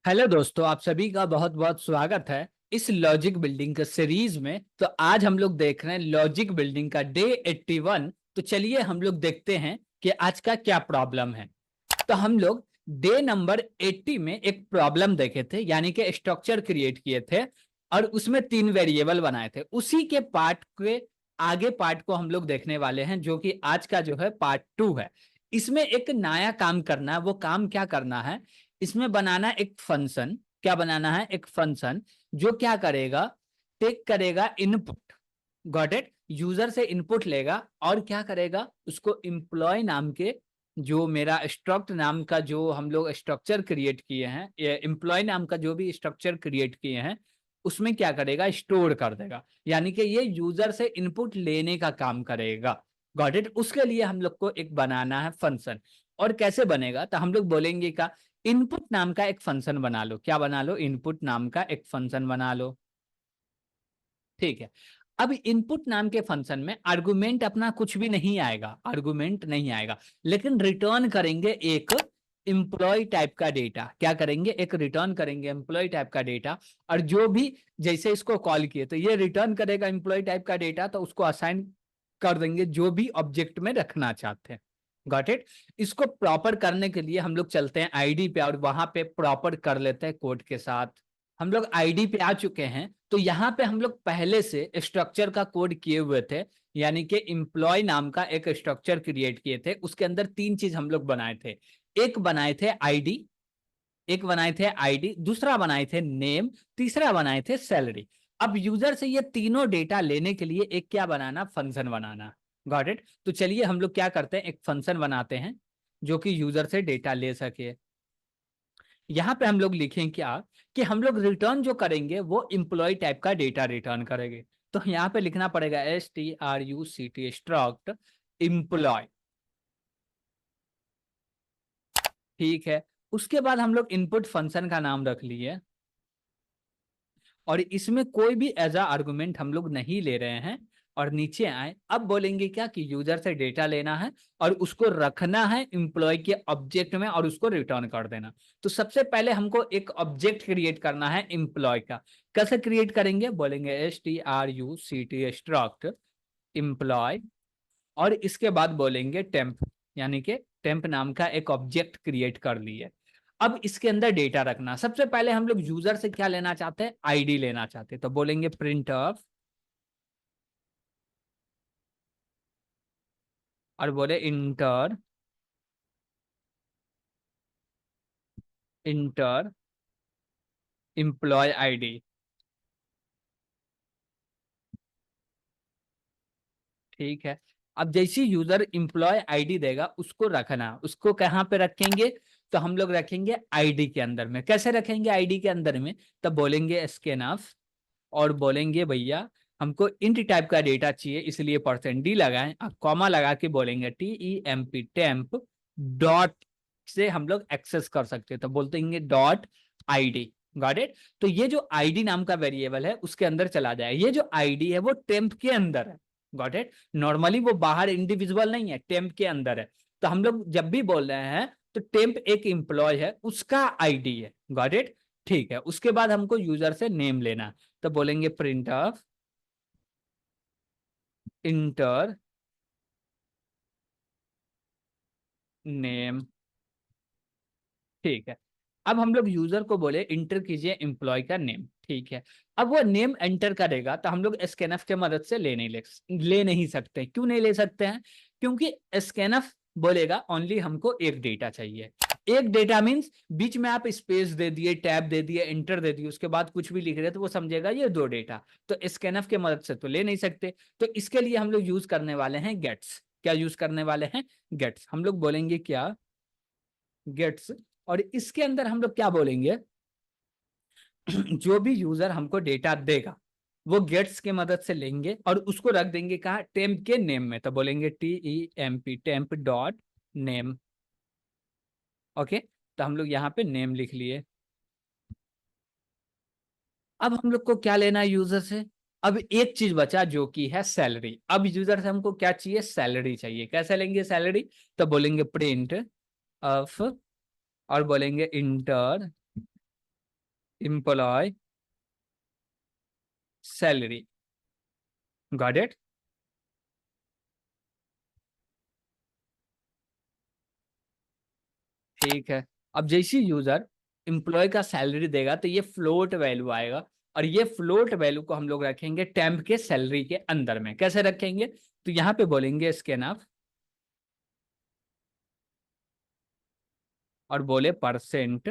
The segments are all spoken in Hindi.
हेलो दोस्तों, आप सभी का बहुत बहुत स्वागत है इस लॉजिक बिल्डिंग के सीरीज में। तो आज हम लोग देख रहे हैं लॉजिक बिल्डिंग का डे 81। तो चलिए हम लोग देखते हैं कि आज का क्या प्रॉब्लम है। तो हम लोग डे नंबर 80 में एक प्रॉब्लम देखे थे, यानी कि स्ट्रक्चर क्रिएट किए थे और उसमें 3 वेरिएबल बनाए थे। उसी के पार्ट के आगे पार्ट को हम लोग देखने वाले हैं, जो कि आज का जो है पार्ट 2 है। इसमें एक नया काम करना है। वो काम क्या करना है, इसमें बनाना एक फंक्शन। क्या बनाना है? एक फंक्शन जो क्या करेगा, टेक करेगा इनपुट। Got it? यूजर से इनपुट लेगा और क्या करेगा, उसको एम्प्लॉय नाम के, जो मेरा स्ट्रक्ट नाम का जो हम लोग स्ट्रक्चर क्रिएट किए हैं, एम्प्लॉय नाम का जो भी स्ट्रक्चर क्रिएट किए हैं, उसमें क्या करेगा, स्टोर कर देगा। यानी कि ये यूजर से इनपुट लेने का काम करेगा। Got it? उसके लिए हम लोग को एक बनाना है फंक्शन। और कैसे बनेगा, तो हम लोग बोलेंगे का इनपुट नाम का एक फंक्शन बना लो। क्या बना लो? इनपुट नाम का एक फंक्शन बना लो। ठीक है। अब इनपुट नाम के फंक्शन में आर्गुमेंट अपना कुछ भी नहीं आएगा, आर्गुमेंट नहीं आएगा, लेकिन रिटर्न करेंगे एक एम्प्लॉय टाइप का डेटा। क्या करेंगे? एक रिटर्न करेंगे एम्प्लॉय टाइप का डेटा। और जो भी जैसे इसको कॉल किए तो ये रिटर्न करेगा एम्प्लॉय टाइप का डेटा, तो उसको असाइन कर देंगे जो भी ऑब्जेक्ट में रखना चाहते हैं। Got it? इसको प्रॉपर करने के लिए हम लोग चलते हैं आईडी पे और वहां पे प्रॉपर कर लेते हैं कोड के साथ। हम लोग आईडी पे आ चुके हैं। तो यहाँ पे हम लोग पहले से स्ट्रक्चर का कोड किए हुए थे, यानी कि एम्प्लॉय नाम का एक स्ट्रक्चर क्रिएट किए थे। उसके अंदर 3 चीज हम लोग बनाए थे। एक बनाए थे आईडी, एक बनाए थे आईडी, दूसरा बनाए थे नेम, तीसरा बनाए थे सैलरी। अब यूजर से ये तीनों डेटा लेने के लिए एक क्या बनाना, फंक्शन बनाना। Got it? तो चलिए हम लोग क्या करते हैं, एक फंक्शन बनाते हैं जो कि यूजर से डेटा ले सके। यहाँ पे हम लोग लिखें क्या, कि हम लोग रिटर्न जो करेंगे वो एम्प्लॉय टाइप का डेटा रिटर्न करेंगे। तो यहाँ पे लिखना पड़ेगा struct स्ट्रक्ट एम्प्लॉय। ठीक है। उसके बाद हम लोग इनपुट फंक्शन का नाम रख लिए और इसमें कोई भी एज अ आर्गुमेंट हम लोग नहीं ले रहे हैं। और नीचे आए, अब बोलेंगे क्या, कि यूजर से डेटा लेना है और उसको रखना है एम्प्लॉय के ऑब्जेक्ट में और उसको रिटर्न कर देना। तो सबसे पहले हमको एक ऑब्जेक्ट क्रिएट करना है एम्प्लॉय का। कैसे क्रिएट करेंगे, बोलेंगे struct स्ट्रक्ट एम्प्लॉय और इसके बाद बोलेंगे टेम्प, यानी कि टेम्प नाम का एक ऑब्जेक्ट क्रिएट कर लिए। अब इसके अंदर डेटा रखना। सबसे पहले हम लोग यूजर से क्या लेना चाहते हैं, आईडी लेना चाहते हैं। तो बोलेंगे प्रिंट ऑफ और बोले इंटर इंटर एम्प्लॉय आईडी। ठीक है। अब जैसी यूजर एम्प्लॉय आईडी देगा उसको रखना, उसको कहाँ पे रखेंगे, तो हम लोग रखेंगे आईडी के अंदर में। कैसे रखेंगे आईडी के अंदर में, तब बोलेंगे स्कैन ऑफ और बोलेंगे भैया हमको इंट टाइप का डेटा चाहिए, इसलिए %d लगाएं, अब कॉमा लगा के बोलेंगे TEMP टेम्प डॉट से हम लोग एक्सेस कर सकते हैं। तो बोलते हैं डॉट आईडी। Got it? तो ये जो आईडी नाम का वेरिएबल है उसके अंदर चला जाए। ये जो आईडी है वो टेम्प के अंदर है। Got it? नॉर्मली वो बाहर इंडिविजुअल नहीं है, टेम्प के अंदर है। तो हम लोग जब भी बोल रहे हैं तो टेम्प एक एम्प्लॉय है, उसका आईडी है। Got it? ठीक है। उसके बाद हमको यूजर से नेम लेना। तो बोलेंगे प्रिंट ऑफ इंटर नेम। ठीक है। अब हम लोग यूजर को बोले इंटर कीजिए एम्प्लॉय का नेम। ठीक है। अब वो नेम एंटर करेगा तो हम लोग स्कैनफ के मदद से ले नहीं सकते। क्यों नहीं ले सकते हैं? क्योंकि स्कैनफ बोलेगा ओनली हमको एक डेटा चाहिए। एक डेटा मींस बीच में आप स्पेस दे दिए, टैब दे दिए, इंटर दे दिए, उसके बाद कुछ भी लिख रहे तो वो समझेगा ये 2 डेटा। तो स्कैनफ के मदद से तो ले नहीं सकते। तो इसके लिए हम लोग यूज करने वाले हैं गेट्स। क्या यूज करने वाले हैं? गेट्स। हम लोग बोलेंगे क्या, गेट्स। और इसके अंदर हम लोग क्या बोलेंगे, जो भी यूजर हमको डेटा देगा वो गेट्स के मदद से लेंगे और उसको रख देंगे कहा, टेम्प के नेम में। तो बोलेंगे TEMP temp dot name. Okay. तो हम लोग यहाँ पे नेम लिख लिए। अब हम लोग को क्या लेना है यूजर से, अब एक चीज बचा जो कि है सैलरी। अब यूजर से हमको क्या चाहिए, सैलरी चाहिए। कैसे लेंगे सैलरी, तो बोलेंगे प्रिंट ऑफ और बोलेंगे inter employ salary. Got it. ठीक है। अब जैसे यूजर एम्प्लॉय का सैलरी देगा तो ये फ्लोट वैल्यू आएगा, और ये फ्लोट वैल्यू को हम लोग रखेंगे टेम्प के सैलरी के अंदर में। कैसे रखेंगे? तो यहाँ पे बोलेंगे स्कैनफ और बोले परसेंट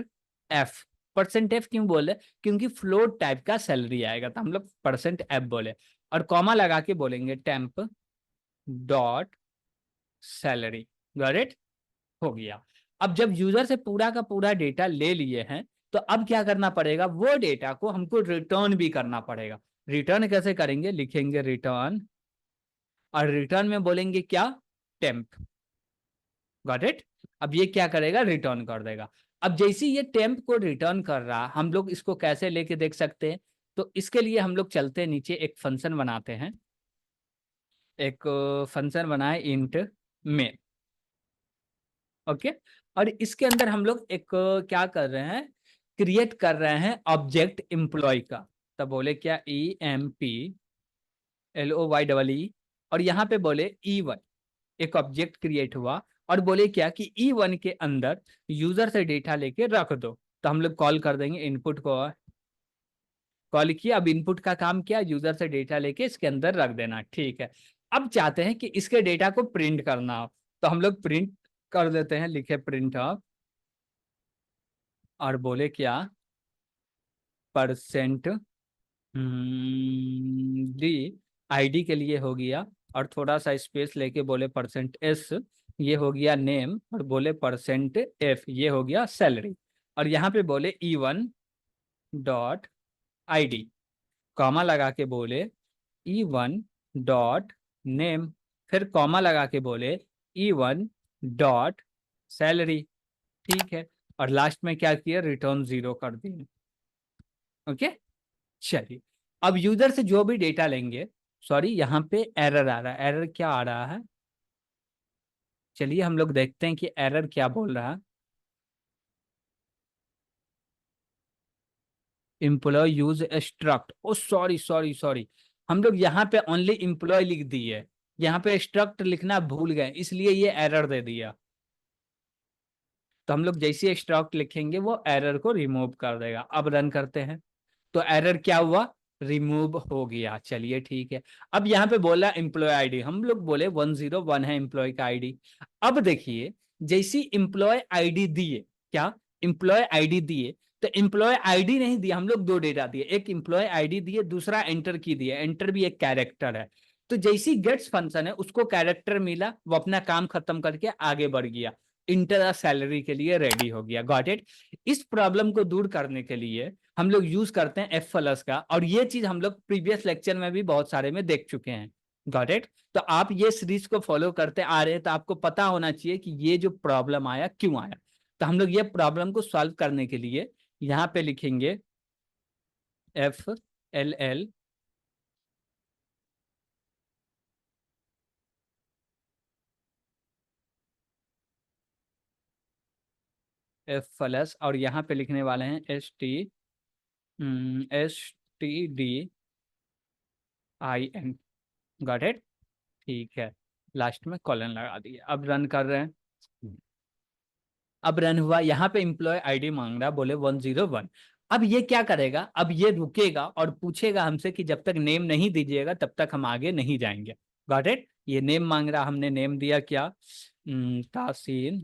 एफ। परसेंट एफ क्यों बोले? क्योंकि फ्लोट टाइप का सैलरी आएगा, तो हम लोग परसेंट एफ बोले, और कॉमा लगा के बोलेंगे temp dot salary. Got it. हो गया। अब जब यूजर से पूरा का पूरा डेटा ले लिए हैं, तो अब क्या करना पड़ेगा? वो डेटा को हमको रिटर्न भी करना पड़ेगा। रिटर्न कैसे करेंगे? लिखेंगे रिटर्न, और रिटर्न में बोलेंगे क्या? टेम्प। Got it. अब ये क्या करेगा? रिटर्न कर देगा। अब जैसे ये टेम्प को रिटर्न कर रहा, हम लोग इसको कैसे लेके देख सकते हैं? तो इसके लिए हम लोग चलते हैं नीचे, एक फंक्शन बनाते हैं। एक फंक्शन बनाए इंट में। ओके। और इसके अंदर हम लोग एक क्या कर रहे हैं? क्रिएट कर रहे हैं ऑब्जेक्ट एम्प्लॉय का। तब बोले क्या? EMPLOY, और यहाँ पे बोले E1, एक ऑब्जेक्ट क्रिएट हुआ, और बोले क्या कि E1 के अंदर यूजर से डेटा लेके रख दो। तो हम लोग कॉल कर देंगे इनपुट को, कॉल किया। अब इनपुट का काम क्या? यूजर से डेटा लेके इसके अंदर रख देना। ठीक है। अब चाहते हैं कि इसके डेटा को प्रिंट करना हो, तो हम लोग प्रिंट कर देते हैं। लिखे प्रिंट ऑफ, और बोले क्या? परसेंट डी, आईडी के लिए हो गया, और थोड़ा सा स्पेस लेके बोले परसेंट एस, ये हो गया नेम, और बोले परसेंट एफ, ये हो गया सैलरी। और यहाँ पे बोले E1 डॉट ID, कॉमा लगा के बोले E1 डॉट नेम, फिर कॉमा लगा के बोले E1 डॉट सैलरी। ठीक है। और लास्ट में क्या किया? रिटर्न 0 कर दिए। ओके। चलिए, अब यूजर से जो भी डेटा लेंगे, सॉरी यहाँ पे एरर आ रहा है। एरर क्या आ रहा है? चलिए हम लोग देखते हैं कि एरर क्या बोल रहा है। एम्प्लॉय यूज स्ट्रक्ट, ओ सॉरी सॉरी सॉरी, हम लोग यहाँ पे ओनली एम्प्लॉय लिख दिए, यहाँ पे स्ट्रक्ट लिखना भूल गए, इसलिए ये एरर दे दिया। तो हम लोग जैसे स्ट्रक्ट लिखेंगे वो एरर को रिमूव कर देगा। अब रन करते हैं, तो एरर क्या हुआ? रिमूव हो गया। चलिए ठीक है। अब यहाँ पे बोला एम्प्लॉय आईडी, हम लोग बोले 101 है एम्प्लॉय का आईडी। अब देखिए, जैसी एम्प्लॉय आईडी दिए, क्या? एम्प्लॉय आईडी दिए, तो एम्प्लॉय आईडी नहीं दिया, हम लोग दो डेटा दिए, एक एम्प्लॉय आईडी दिए, दूसरा एंटर की दिए। एंटर भी एक कैरेक्टर है। तो जैसी गेट्स फंक्शन है, उसको कैरेक्टर मिला, वो अपना काम खत्म करके आगे बढ़ गया, इंटर सैलरी के लिए रेडी हो गया। Got it. इस प्रॉब्लम को दूर करने के लिए हम लोग यूज करते हैं F+ का, और ये चीज हम लोग प्रीवियस लेक्चर में भी बहुत सारे में देख चुके हैं। Got it. तो आप ये सीरीज को फॉलो करते आ रहे हैं, तो आपको पता होना चाहिए कि ये जो प्रॉब्लम आया क्यों आया। तो हम लोग ये प्रॉब्लम को सॉल्व करने के लिए यहाँ पे लिखेंगे FLL F+, और यहाँ पे लिखने वाले हैं STDIN। Got it. ठीक है। लास्ट में कॉलन लगा दिए। अब रन कर रहे हैं। अब रन हुआ, यहाँ पे एम्प्लॉय आईडी मांग रहा, बोले 101। अब ये क्या करेगा? अब ये रुकेगा और पूछेगा हमसे कि जब तक नेम नहीं दीजिएगा तब तक हम आगे नहीं जाएंगे। Got it. ये नेम मांग रहा, हमने नेम दिया क्या? तासीन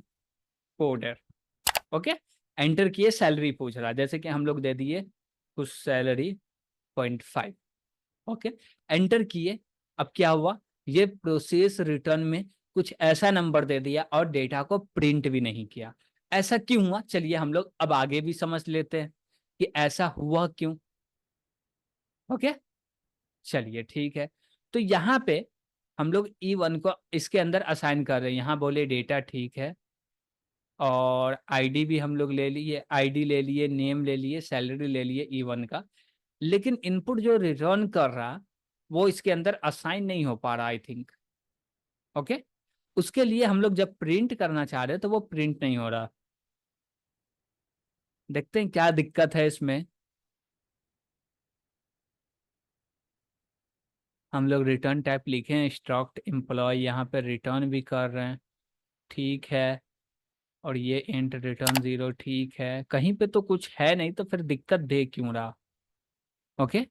कोडर। ओके। एंटर किए, सैलरी पूछ रहा, जैसे कि हम लोग दे दिए कुछ सैलरी 0.5। ओके। एंटर किए। अब क्या हुआ? ये प्रोसेस रिटर्न में कुछ ऐसा नंबर दे दिया और डेटा को प्रिंट भी नहीं किया। ऐसा क्यों हुआ? चलिए हम लोग अब आगे भी समझ लेते हैं कि ऐसा हुआ क्यों। ओके। चलिए ठीक है। तो यहाँ पे हम लोग E1 को इसके अंदर असाइन कर रहे हैं। यहाँ बोले डेटा ठीक है, और आईडी भी हम लोग ले लिए, आईडी ले लिए, नेम ले लिए, सैलरी ले लिए E1 का। लेकिन इनपुट जो रिटर्न कर रहा, वो इसके अंदर असाइन नहीं हो पा रहा, आई थिंक। ओके। उसके लिए हम लोग जब प्रिंट करना चाह रहे हैं तो वो प्रिंट नहीं हो रहा। देखते हैं क्या दिक्कत है इसमें। हम लोग रिटर्न टाइप लिखे हैं स्टॉक्ड एम्प्लॉय, यहाँ पे रिटर्न भी कर रहे हैं, ठीक है। और ये इंट रिटर्न 0, ठीक है। कहीं पे तो कुछ है नहीं, तो फिर दिक्कत दे क्यों रहा? ओके,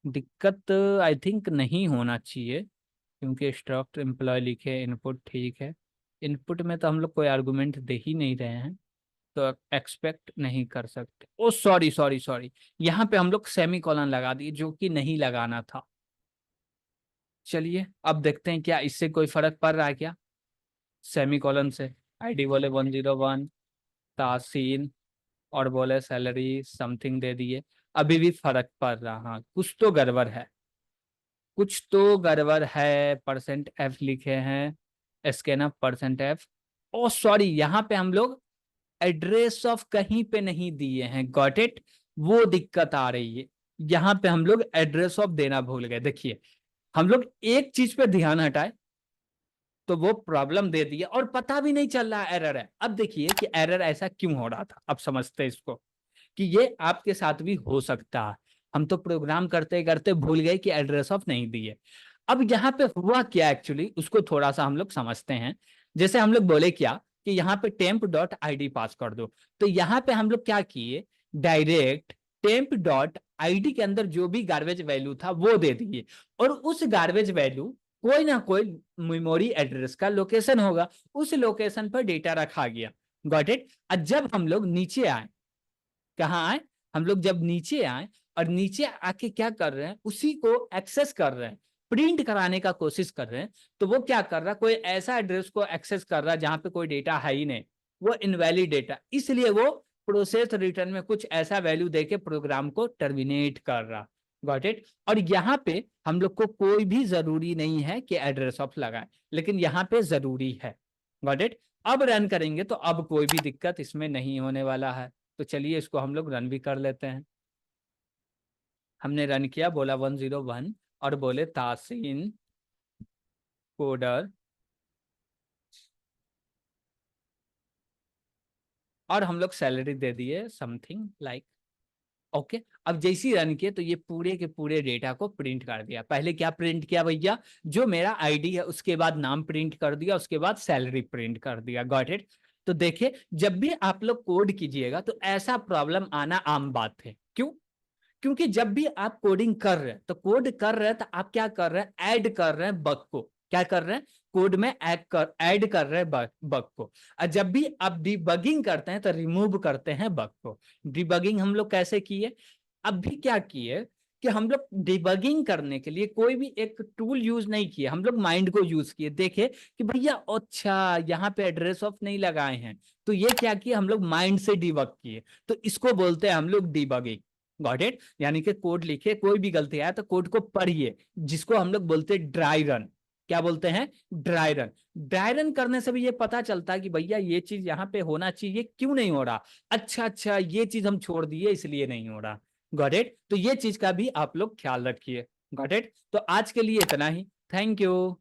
दिक्कत आई थिंक नहीं होना चाहिए, क्योंकि स्टॉक्ड एम्प्लॉय लिखे, इनपुट ठीक है। इनपुट में तो हम लोग कोई आर्गुमेंट दे ही नहीं रहे हैं, तो एक्सपेक्ट नहीं कर सकते। ओ सॉरी सॉरी सॉरी, यहाँ पे हम लोग सेमी कॉलन लगा दिए, जो कि नहीं लगाना था। चलिए अब देखते हैं क्या इससे कोई फर्क पड़ रहा है क्या, सेमी कॉलन से। आईडी बोले 101, तासीन, और बोले सैलरी समथिंग दे दिए, अभी भी फर्क पड़ रहा। हाँ, कुछ तो गड़बड़ है, कुछ तो गड़बड़ है। परसेंट एफ लिखे हैं, स्कैन परसेंट एफ। ओ सॉरी, यहाँ पे हम लोग एड्रेस ऑफ कहीं पे नहीं दिए हैं, गॉट इट, वो दिक्कत आ रही है। यहाँ पे हम लोग एड्रेस ऑफ देना भूल गए। देखिए, हम लोग एक चीज पे ध्यान हटाए तो वो प्रॉब्लम दे दिया, और पता भी नहीं चल रहा एरर है। अब देखिए कि एरर ऐसा क्यों हो रहा था, अब समझते हैं इसको, कि ये आपके साथ भी हो सकता है। हम तो प्रोग्राम करते करते भूल गए कि एड्रेस ऑफ नहीं दिए। अब यहाँ पे हुआ क्या एक्चुअली, उसको थोड़ा सा हम लोग समझते हैं। जैसे हम लोग बोले क्या, कि यहाँ पे टेम्प डॉट आई डी पास कर दो, तो यहाँ पे हम लोग क्या किए, direct temp dot I D के अंदर जो भी गार्बेज वैल्यू था वो दे दिए, और उस गार्बेज वैल्यू कोई ना कोई मेमोरी एड्रेस का लोकेशन होगा, उस लोकेशन पर डेटा रखा गया। Got it. और जब हम लोग नीचे आए, कहाँ आए, हम लोग जब नीचे आए, और नीचे आके क्या कर रहे हैं, उसी को एक्सेस कर रहे हैं, प्रिंट कराने का कोशिश कर रहे हैं। तो वो क्या कर रहा है, कोई ऐसा एड्रेस को एक्सेस कर रहा है जहां पे कोई डेटा है ही नहीं, वो इनवैलिड डेटा, इसलिए वो प्रोसेस रिटर्न में कुछ ऐसा वैल्यू देके प्रोग्राम को टर्मिनेट कर रहा। Got it. और यहाँ पे हम लोग को कोई भी जरूरी नहीं है कि एड्रेस ऑफ लगाए, लेकिन यहाँ पे जरूरी है। Got it. अब रन करेंगे तो अब कोई भी दिक्कत इसमें नहीं होने वाला है। तो चलिए इसको हम लोग रन भी कर लेते हैं। हमने रन किया, बोला 101, और बोले तासीन कोडर, और हम लोग सैलरी दे दिए समथिंग लाइक। ओके, अब जैसी रन किए तो ये पूरे के पूरे डेटा को प्रिंट कर दिया। पहले क्या प्रिंट किया भैया, जो मेरा आईडी है उसके बाद नाम प्रिंट कर दिया, उसके बाद सैलरी प्रिंट कर दिया। Got it. तो देखिए, जब भी आप लोग कोड कीजिएगा तो ऐसा प्रॉब्लम आना आम बात है। क्यों? क्योंकि जब भी आप कोडिंग कर रहे हैं, तो कोड कर रहे हैं तो आप क्या कर रहे हैं, ऐड कर रहे हैं बग को। क्या कर रहे हैं, कोड में ऐड कर रहे हैं बग को। और जब भी आप डिबगिंग करते हैं तो रिमूव करते हैं बग को। डिबगिंग हम लोग कैसे किए, अब भी क्या किए, कि हम लोग डिबगिंग करने के लिए कोई भी एक टूल यूज नहीं किए, हम लोग माइंड को यूज किए। देखे कि भैया अच्छा यहाँ पे एड्रेस ऑफ नहीं लगाए हैं, तो ये क्या किया, हम लोग माइंड से डिबग किए। तो इसको बोलते हैं हम लोग डिबगिंग। Got it. यानी कि कोड लिखे, कोई भी गलती आया तो कोड को पढ़िए, जिसको हम लोग बोलते हैं ड्राई रन। क्या बोलते हैं, ड्राई रन। ड्राई रन करने से भी ये पता चलता है कि भैया ये चीज यहाँ पे होना चाहिए, क्यों नहीं हो रहा। अच्छा अच्छा, ये चीज हम छोड़ दिए इसलिए नहीं हो रहा। Got it. तो ये चीज का भी आप लोग ख्याल रखिए। Got it. तो आज के लिए इतना ही, थैंक यू।